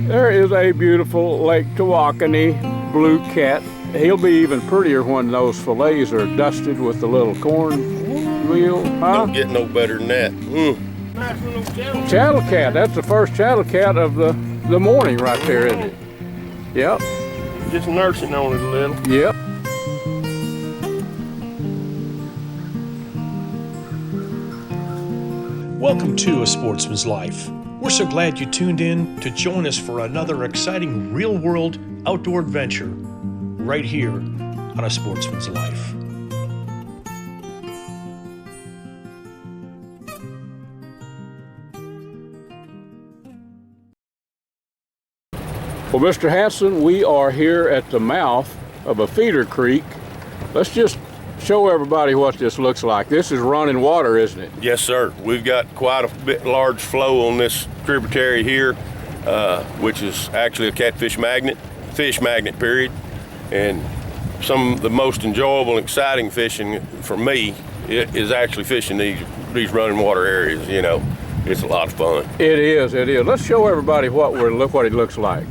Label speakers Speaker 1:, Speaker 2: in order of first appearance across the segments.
Speaker 1: There is a beautiful Lake Tawakoni blue cat. He'll be even prettier when those fillets are dusted with the little cornmeal. Huh?
Speaker 2: Don't get no better than that.
Speaker 1: Nice little chattel cat. That's the first chattel cat of the morning right there, isn't it? Yep.
Speaker 2: Just nursing on it a little.
Speaker 1: Yep.
Speaker 3: Welcome to A Sportsman's Life. We're so glad you tuned in to join us for another exciting real-world outdoor adventure right here on A Sportsman's Life.
Speaker 1: Well, Mr. Hanson, we are here at the mouth of a feeder creek. Let's just show everybody what this looks like. This is running water, isn't it?
Speaker 2: Yes, sir. We've got quite a bit large flow on this tributary here, which is actually a catfish magnet, fish magnet period. And some of the most enjoyable and exciting fishing for me is actually fishing these running water areas. You know, it's a lot of fun.
Speaker 1: It is, it is. Let's show everybody look what it looks like.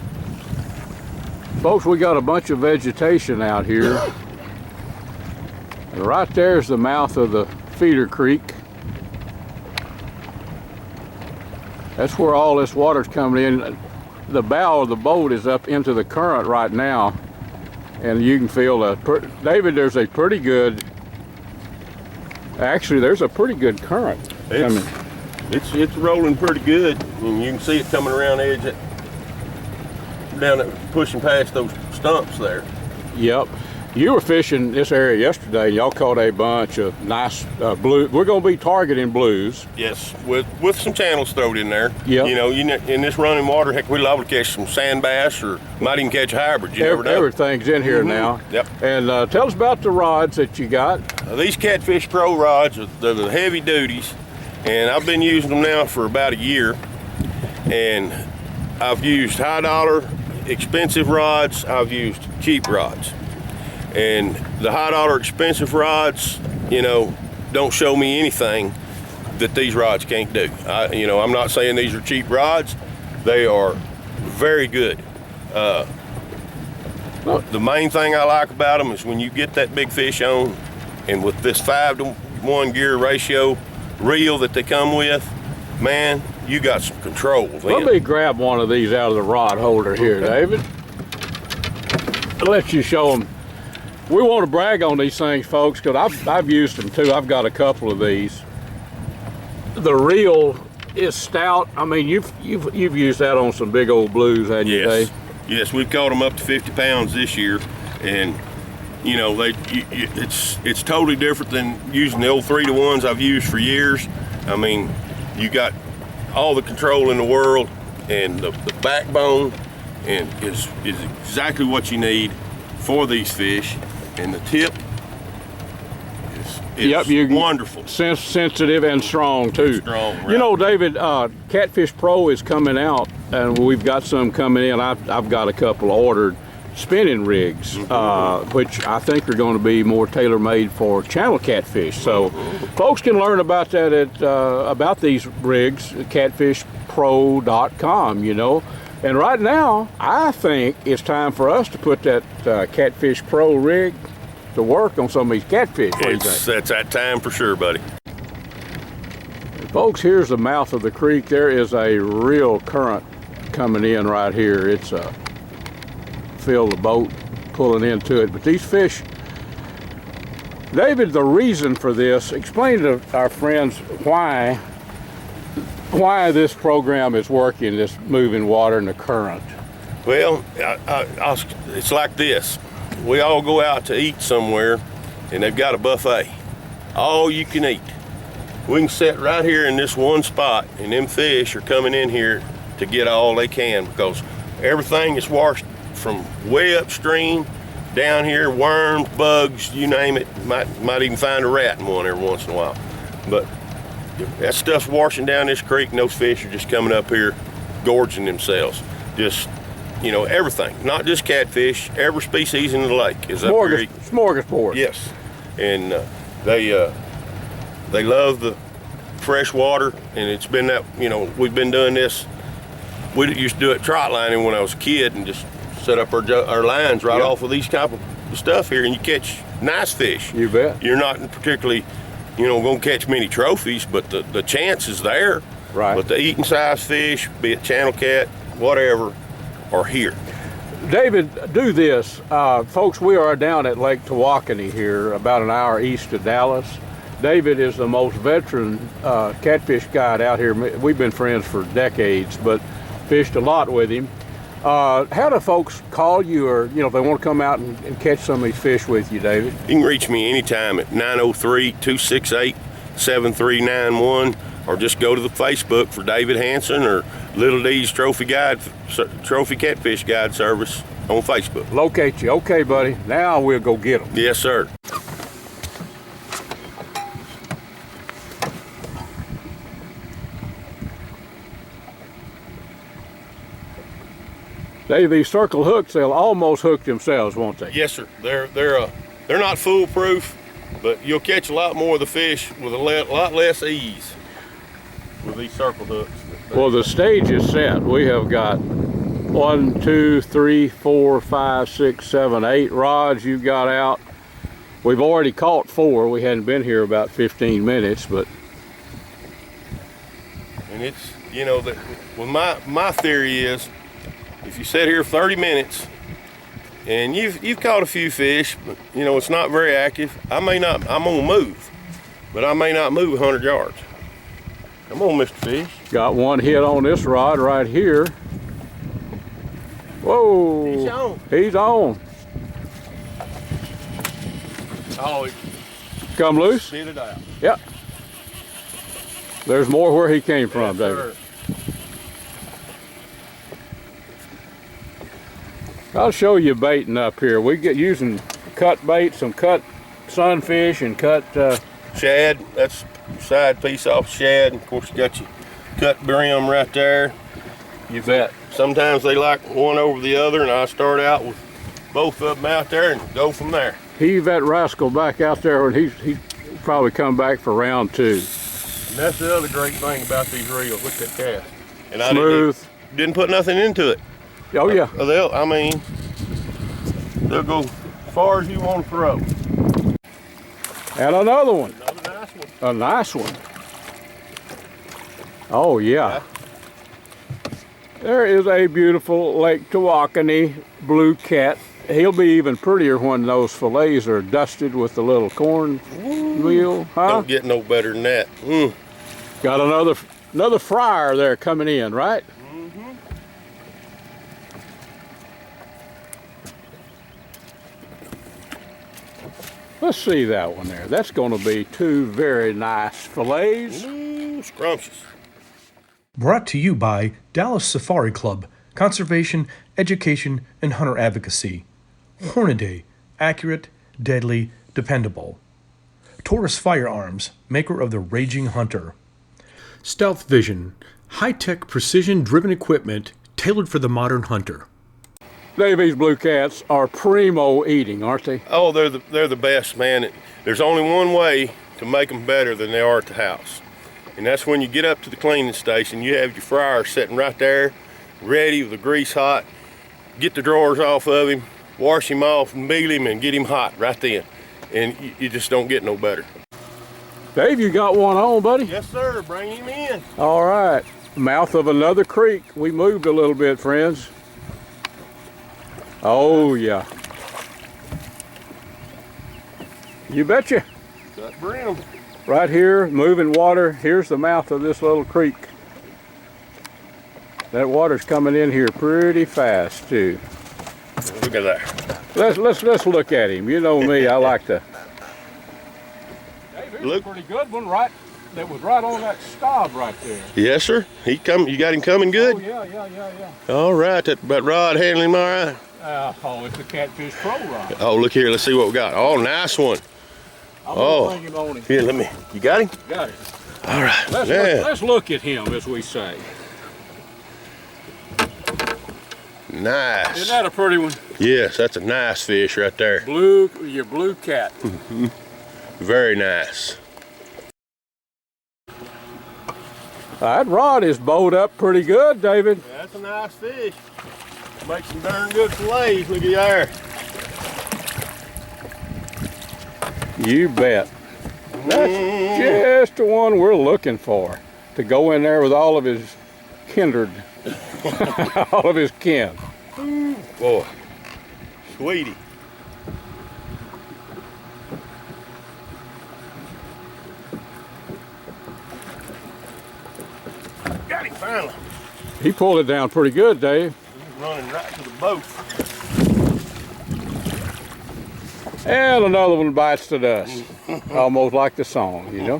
Speaker 1: Folks, we got a bunch of vegetation out here. And right there's the mouth of the feeder creek. That's where all this water's coming in. The bow of the boat is up into the current right now. And you can feel David, there's a pretty good, actually there's a pretty good current coming.
Speaker 2: It's rolling pretty good. And you can see it coming around the edge, down pushing past those stumps there.
Speaker 1: Yep. You were fishing this area yesterday. Y'all caught a bunch of nice blue. We're going to be targeting blues.
Speaker 2: Yes, with some channels thrown in there.
Speaker 1: Yep.
Speaker 2: You know, in this running water, heck, we're liable to catch some sand bass or might even catch a hybrid. You never know.
Speaker 1: Everything's in here now.
Speaker 2: Yep.
Speaker 1: And tell us about the rods that you got.
Speaker 2: These Catfish Pro rods, they're the heavy duties, and I've been using them now for about a year. And I've used high dollar, expensive rods. I've used cheap rods. And the high dollar expensive rods, you know, don't show me anything that these rods can't do. I'm not saying these are cheap rods. They are very good. The main thing I like about them is when you get that big fish on, and with this 5-to-1 gear ratio reel that they come with, man, you got some control then.
Speaker 1: Let me grab one of these out of the rod holder here, David. I'll let you show them. We want to brag on these things, folks, because I've used them too. I've got a couple of these. The reel is stout. I mean, you've used that on some big old blues, haven't you, Dave?
Speaker 2: Yes, we've caught them up to 50 pounds this year, and you know it's totally different than using the old 3-to-1s I've used for years. I mean, you got all the control in the world, and the backbone, and is exactly what you need for these fish. And the tip is wonderful.
Speaker 1: Sensitive and strong too.
Speaker 2: Strong, right.
Speaker 1: You know, David, Catfish Pro is coming out, and we've got some coming in. I've got a couple ordered spinning rigs, which I think are going to be more tailor-made for channel catfish. So folks can learn about that about these rigs at catfishpro.com, you know. And right now, I think it's time for us to put that Catfish Pro rig to work on some of these catfish.
Speaker 2: That's that time for sure, buddy.
Speaker 1: And folks, here's the mouth of the creek. There is a real current coming in right here. It's feel the boat pulling into it. But these fish, David, the reason for this, explain to our friends why this program is working, this moving water and the current.
Speaker 2: Well, it's like this. We all go out to eat somewhere, and they've got a buffet. All you can eat. We can sit right here in this one spot, and them fish are coming in here to get all they can, because everything is washed from way upstream down here, worms, bugs, you name it. Might even find a rat in one every once in a while. But that stuff's washing down this creek, and those fish are just coming up here gorging themselves. Just, you know, everything, not just catfish, every species in the lake is up here.
Speaker 1: Smorgasbord.
Speaker 2: Yes, and they love the fresh water, and it's been that, you know, we've been doing this we used to do it trot lining when I was a kid and just set up our lines right off of these type of stuff here, and you catch nice fish.
Speaker 1: You bet.
Speaker 2: You're not particularly, going to catch many trophies, but the chance is there.
Speaker 1: Right.
Speaker 2: But the eating size fish, be it channel cat, whatever, are here.
Speaker 1: David, do this. Folks, we are down at Lake Tawakoni here, about an hour east of Dallas. David is the most veteran catfish guide out here. We've been friends for decades, but fished a lot with him. How do folks call you, or if they want to come out and catch some of these fish with you, David?
Speaker 2: You can reach me anytime at 903-268-7391, or just go to the Facebook for David Hanson or Little D's Trophy Catfish Guide Service on Facebook.
Speaker 1: Locate you. Okay, buddy. Now we'll go get them.
Speaker 2: Yes, sir.
Speaker 1: Dave, these circle hooks, they'll almost hook themselves, won't they?
Speaker 2: Yes, sir. They're not foolproof, but you'll catch a lot more of the fish with a lot less ease with these circle hooks.
Speaker 1: Well, the stage is set. We have got 1, 2, 3, 4, 5, 6, 7, 8 rods you've got out. We've already caught 4. We hadn't been here about 15 minutes, but.
Speaker 2: And it's, my theory is, if you sit here 30 minutes and you've caught a few fish, but it's not very active, I'm gonna move, but I may not move 100 yards. Come on, Mr. Fish.
Speaker 1: Got one hit on this rod right here. Whoa.
Speaker 2: He's on.
Speaker 1: He's on.
Speaker 2: Oh,
Speaker 1: Come loose?
Speaker 2: spit it out.
Speaker 1: Yep. There's more where he came from,
Speaker 2: Yes,
Speaker 1: David.
Speaker 2: sir.
Speaker 1: I'll show you baiting up here. We get using cut bait, some cut sunfish and cut
Speaker 2: Shad, that's side piece off shad. Of course, you got your cut brim right there.
Speaker 1: you bet.
Speaker 2: Sometimes they like one over the other, and I start out with both of them out there and go from there.
Speaker 1: Heave that rascal back out there, and he's probably come back for round 2.
Speaker 2: And that's the other great thing about these reels. Look at that cast. And I
Speaker 1: Smooth.
Speaker 2: didn't put nothing into it.
Speaker 1: Oh yeah.
Speaker 2: They'll go as far as you want to throw.
Speaker 1: And another one.
Speaker 2: Another nice one.
Speaker 1: A nice one. Oh yeah. There is a beautiful Lake Tawakoni blue cat. He'll be even prettier when those fillets are dusted with the little corn meal, huh?
Speaker 2: Don't get no better than that.
Speaker 1: Got another fryer there coming in, right? Let's see that one there. That's going to be 2 very nice fillets.
Speaker 2: Scrumptious.
Speaker 3: Brought to you by Dallas Safari Club, Conservation, Education, and Hunter Advocacy. Hornaday, accurate, deadly, dependable. Taurus Firearms, maker of the Raging Hunter. Stealth Vision, high-tech precision-driven equipment tailored for the modern hunter.
Speaker 1: These blue cats are primo eating, aren't they?
Speaker 2: Oh, they're the best, man. There's only one way to make them better than they are at the house. And that's when you get up to the cleaning station, you have your fryer sitting right there, ready with the grease hot. Get the drawers off of him, wash him off, and meal him, and get him hot right then. And you just don't get no better.
Speaker 1: Dave, you got one on, buddy?
Speaker 2: Yes, sir. Bring him in.
Speaker 1: All right. Mouth of another creek. We moved a little bit, friends. Oh, yeah. You betcha.
Speaker 2: Cut brim.
Speaker 1: Right here, moving water. Here's the mouth of this little creek. That water's coming in here pretty fast, too.
Speaker 2: Look at that.
Speaker 1: Let's look at him. You know me, I like to. Dave,
Speaker 2: Look.
Speaker 1: a pretty good one, right? That was right on that stub right there.
Speaker 2: Yes, sir. You got him coming good?
Speaker 1: Oh, yeah.
Speaker 2: All right. That rod handling him all right?
Speaker 1: It's a Catfish Pro rod.
Speaker 2: Oh, look here. Let's see what we got. Oh, nice one.
Speaker 1: I'm gonna bring him on him.
Speaker 2: Here, you got him?
Speaker 1: Got it.
Speaker 2: All right.
Speaker 1: Let's look at him, as we say.
Speaker 2: Nice.
Speaker 1: Isn't that a pretty one?
Speaker 2: Yes, that's a nice fish right there.
Speaker 1: Your blue cat.
Speaker 2: Very nice.
Speaker 1: That rod is bowed up pretty good, David.
Speaker 2: That's a nice fish. Makes some darn good fillets. Look at there.
Speaker 1: You bet. That's just the one we're looking for, to go in there with all of his kindred, all of his kin.
Speaker 2: Boy, sweetie. Got him finally.
Speaker 1: He pulled it down pretty good, Dave.
Speaker 2: He's running right to the boat.
Speaker 1: And another one bites the dust. Almost like the song, you know?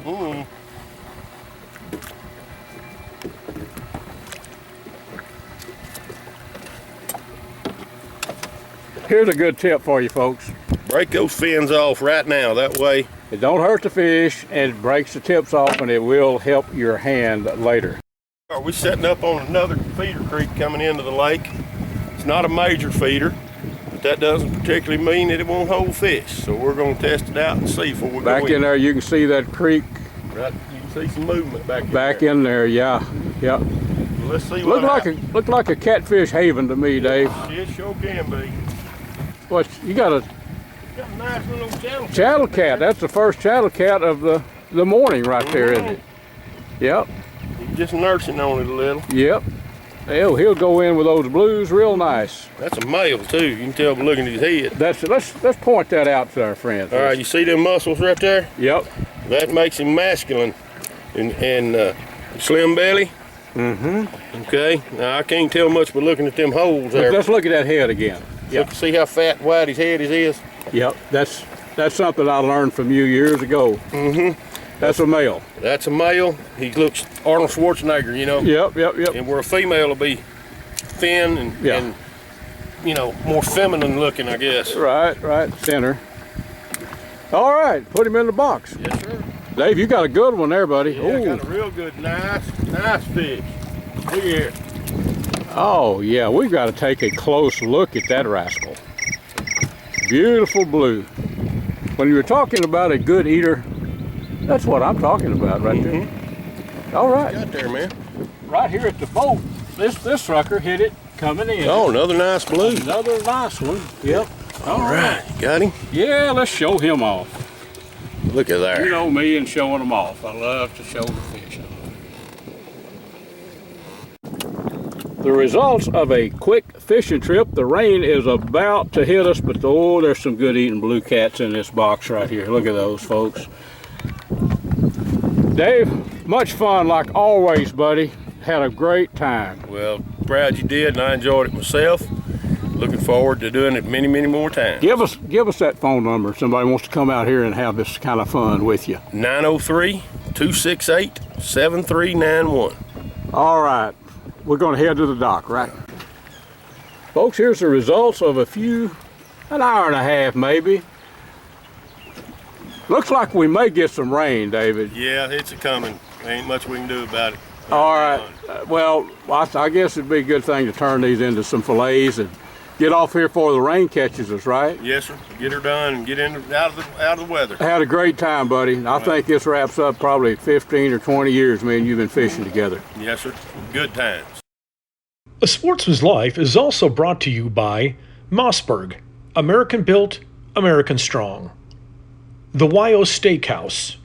Speaker 1: Here's a good tip for you folks.
Speaker 2: Break those fins off right now. That way.
Speaker 1: It don't hurt the fish, and it breaks the tips off, and it will help your hand later.
Speaker 2: Are we setting up on another feeder creek coming into the lake? It's not a major feeder, but that doesn't particularly mean that it won't hold fish. So we're going to test it out and see before we go
Speaker 1: back in there. You can see that creek.
Speaker 2: Right, you can see some movement back in there.
Speaker 1: Back in there, yeah.
Speaker 2: Well, let's see what happens.
Speaker 1: Looked like a catfish haven to me, Dave.
Speaker 2: It sure can be.
Speaker 1: What you got a
Speaker 2: Nice little
Speaker 1: chattel cat? That's the first chattel cat of the morning right there, isn't it? Yep.
Speaker 2: Just nursing on it a little.
Speaker 1: Yep. He'll go in with those blues real nice.
Speaker 2: That's a male too. You can tell by looking at his head.
Speaker 1: Let's point that out to our friends.
Speaker 2: All right, you see them muscles right there?
Speaker 1: Yep.
Speaker 2: That makes him masculine and slim belly.
Speaker 1: Mm-hmm.
Speaker 2: Okay. Now I can't tell much by looking at them holes there.
Speaker 1: Let's look at that head again.
Speaker 2: Yep. See how fat and wide his head is?
Speaker 1: Yep. That's something I learned from you years ago.
Speaker 2: Mm-hmm.
Speaker 1: That's a male.
Speaker 2: That's a male. He looks Arnold Schwarzenegger, you know.
Speaker 1: Yep.
Speaker 2: And where a female will be thin and you know, more feminine looking, I guess.
Speaker 1: Right. Thinner. All right, put him in the box.
Speaker 2: Yes, sir.
Speaker 1: Dave, you got a good one there, buddy.
Speaker 2: Yeah, got a real good, nice fish. Look here.
Speaker 1: Oh yeah, we've got to take a close look at that rascal. Beautiful blue. When you were talking about a good eater, that's what I'm talking about right there. All right.
Speaker 2: Got there, man.
Speaker 1: Right here at the boat, this sucker hit it coming in.
Speaker 2: Oh, another nice blue.
Speaker 1: Another nice one. Yep.
Speaker 2: All right. Got him?
Speaker 1: Yeah, let's show him off.
Speaker 2: Look at there.
Speaker 1: You know me and showing them off. I love to show the fish off. The results of a quick fishing trip. The rain is about to hit us, but oh, there's some good eating blue cats in this box right here. Look at those, folks. Dave, much fun like always, buddy. Had a great time.
Speaker 2: Well, proud you did, and I enjoyed it myself. Looking forward to doing it many, many more times.
Speaker 1: Give us that phone number if somebody wants to come out here and have this kind of fun with you.
Speaker 2: 903-268-7391.
Speaker 1: All right, we're going to head to the dock, right? Folks, here's the results of an hour and a half maybe. Looks like we may get some rain, David.
Speaker 2: Yeah, it's a-coming. There ain't much we can do about it.
Speaker 1: All right, well, I guess it'd be a good thing to turn these into some fillets and get off here before the rain catches us, right?
Speaker 2: Yes, sir. Get her done and get out of the weather.
Speaker 1: Had a great time, buddy. I think this wraps up probably 15 or 20 years, man, you've been fishing together.
Speaker 2: Yes, sir. Good times.
Speaker 3: A Sportsman's Life is also brought to you by Mossberg, American built, American strong. The YO Steakhouse,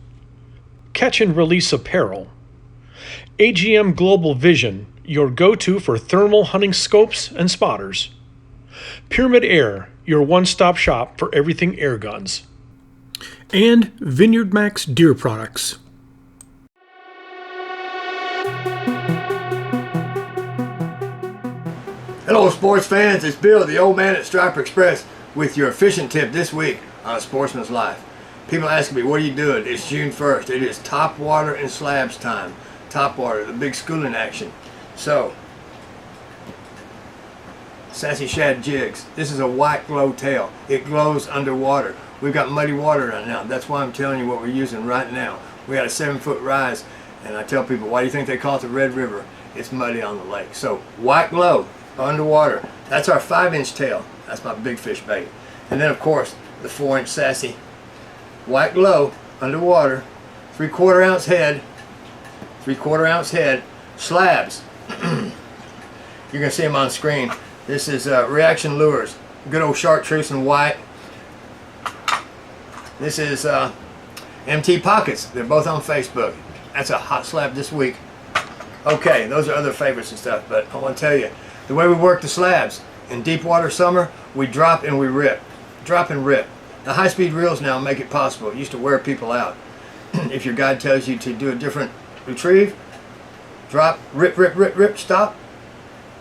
Speaker 3: Catch and Release Apparel, AGM Global Vision, your go-to for thermal hunting scopes and spotters. Pyramid Air, your one-stop shop for everything air guns. And Vineyard Max Deer Products.
Speaker 4: Hello sports fans, it's Bill, the old man at Striper Express, with your fishing tip this week on Sportsman's Life. People ask me, what are you doing? It's June 1st. It is top water and slabs time. Top water, the big schooling action. So, Sassy Shad jigs. This is a white glow tail. It glows underwater. We've got muddy water right now. That's why I'm telling you what we're using right now. We got a 7-foot rise, and I tell people, why do you think they call it the Red River? It's muddy on the lake. So, white glow underwater. That's our 5-inch tail. That's my big fish bait. And then, of course, the 4-inch Sassy. White glow underwater, 3/4 ounce head, 3/4 ounce head, slabs. You're gonna see them on screen. This is Reaction Lures, good old chartreuse and white. This is MT Pockets. They're both on Facebook. That's a hot slab this week. Okay, those are other favorites and stuff, but I want to tell you, the way we work the slabs, in deep water summer, we drop and we rip. Drop and rip. The high-speed reels now make it possible. It used to wear people out. If your guide tells you to do a different retrieve, drop, rip, rip, rip, rip, stop,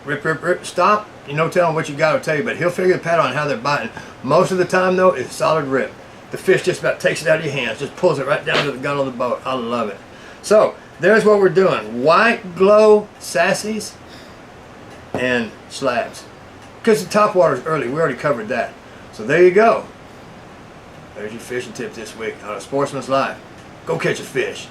Speaker 4: rip, rip, rip, stop. You know, tell him what you got to tell you, but he'll figure the pattern on how they're biting. Most of the time, though, it's solid rip. The fish just about takes it out of your hands, just pulls it right down to the gun of the boat. I love it. So, there's what we're doing. White glow sassies and slabs. Because the top water is early. We already covered that. So there you go. There's your fishing tip this week on a Sportsman's Life. Go catch a fish.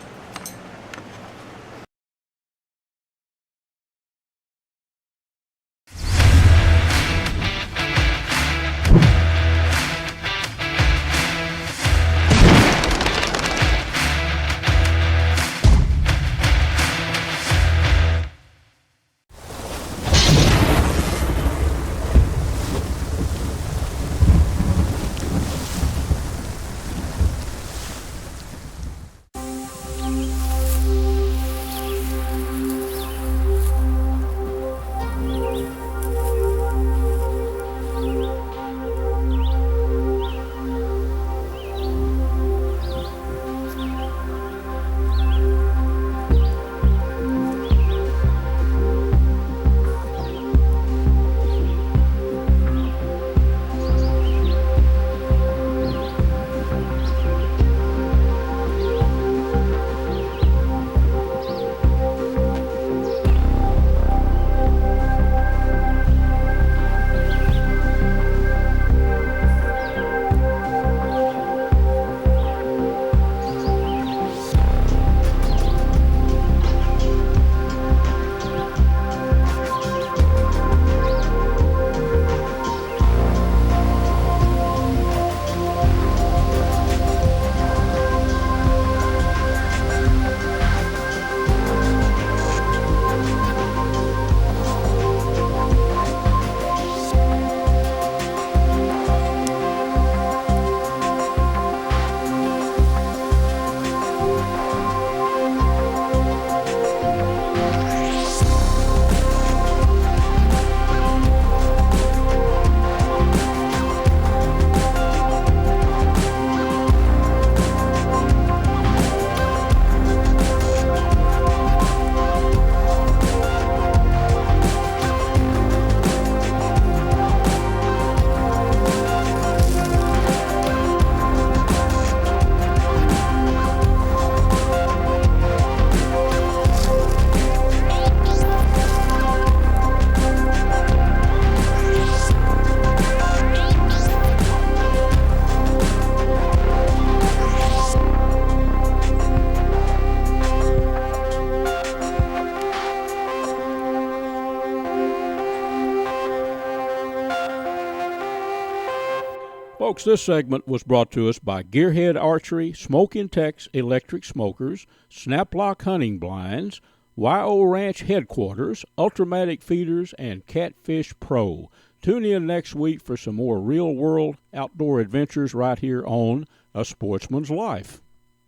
Speaker 1: Folks, this segment was brought to us by Gearhead Archery, Smoke Intex Electric Smokers, Snaplock Hunting Blinds, YO Ranch Headquarters, Ultramatic Feeders, and Catfish Pro. Tune in next week for some more real-world outdoor adventures right here on A Sportsman's Life.